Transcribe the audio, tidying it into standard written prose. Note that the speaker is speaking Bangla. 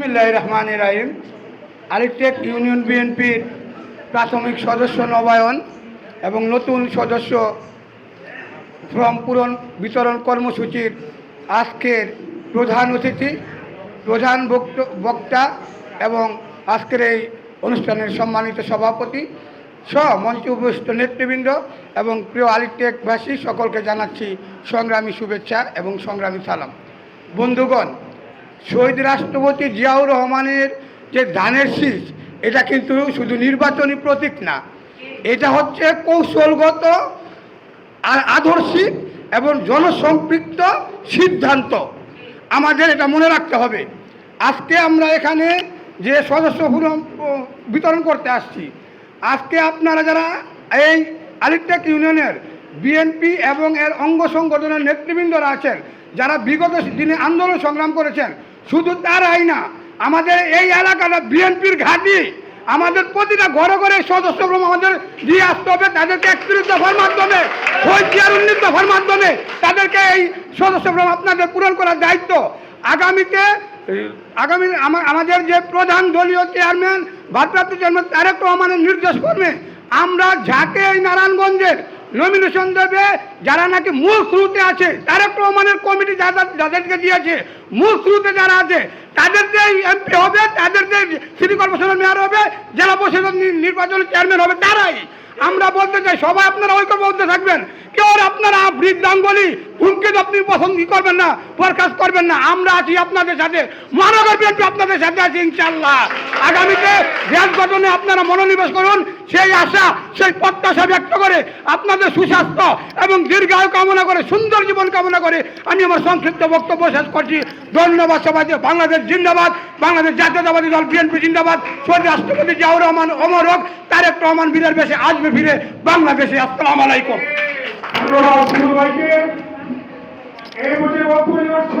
বিসমিল্লাহির রহমানির রহিম। আলিটেক ইউনিয়ন বিএনপির প্রাথমিক সদস্য নবায়ন এবং নতুন সদস্য ফর্ম পূরণ বিতরণ কর্মসূচির আজকের প্রধান অতিথি, প্রধান বক্তা এবং আজকের এই অনুষ্ঠানের সম্মানিত সভাপতি সহ মঞ্চে উপস্থিত নেতৃবৃন্দ এবং প্রিয় আলিটেকবাসী সকলকে জানাচ্ছি সংগ্রামী শুভেচ্ছা এবং সংগ্রামী সালাম। বন্ধুগণ, শহীদ রাষ্ট্রপতি জিয়াউর রহমানের যে ধানের শীষ, এটা কিন্তু শুধু নির্বাচনী প্রতীক না, এটা হচ্ছে কৌশলগত আর আদর্শিক এবং জনসম্পৃক্ত সিদ্ধান্ত। আমাদের এটা মনে রাখতে হবে। আজকে আমরা এখানে যে সদস্য বিতরণ করতে আসছি, আজকে আপনারা যারা এই আলিটেক ইউনিয়নের বিএনপি এবং এর অঙ্গ সংগঠনের নেতৃবৃন্দরা আছেন, যারা বিগত দিনে আন্দোলন সংগ্রাম করেছেন, শুধু তারাই না, আমাদের এই এলাকাটা বিএনপির ঘাঁটি। আমাদের প্রতিটা ঘরে ঘরে সদস্য আমাদের দিয়ে আসতে হবে। তাদেরকে 31 দফার মাধ্যমে, 19 দফার মাধ্যমে তাদেরকে এই সদস্য আপনাদের পূরণ করার দায়িত্ব। আগামী আমাদের যে প্রধান দলীয় চেয়ারম্যান, ভারপ্রাপ্ত চেয়ারম্যান তারেক রহমানের নির্দেশ করবে, আমরা যাকে এই নারায়ণগঞ্জের নমিনেশন দেবে, যারা নাকি মূল স্রোতে আছে, তারেক রহমানের কমিটি যাদেরকে দিয়েছে, মূল স্রোতে যারা আছে, তাদের যে এমপি হবে, তাদের যে সিটি কর্পোরেশনের মেয়র হবে, জেলা পরিষদ নির্বাচনের চেয়ারম্যান হবে, তারাই। আমরা বলতে চাই, সবাই আপনারা ঐক্যবদ্ধ থাকবেন। কেউ আপনারা বৃদ্ধাঙ্গলি হুমকি আপনি পছন্দ করবেন না, প্রকাশ করবেন না। আমরা আছি আপনাদের সাথে, মহানগর বিএনপি আপনাদের সাথে আছি ইনশাআল্লাহ। আগামীতে দেশ গঠনে আপনারা মনোনিবেশ করুন, সেই আশা, সেই প্রত্যাশা ব্যক্ত করে আপনাদের সুস্বাস্থ্য এবং দীর্ঘায়ু কামনা করে, সুন্দর জীবন কামনা করে আমি আমার সংক্ষিপ্ত বক্তব্য শেষ করছি। ধন্যবাদ সবাইকে। বাংলাদেশ জিন্দাবাদ, বাংলাদেশ জাতীয়তাবাদী দল বিএনপি জিন্দাবাদ। শহীদ রাষ্ট্রপতি জিয়াউর রহমান অমর হোক, তারেক রহমান বীরের বেশে আসবে ফিরে বাংলাদেশে। আসসালামু আলাইকুম।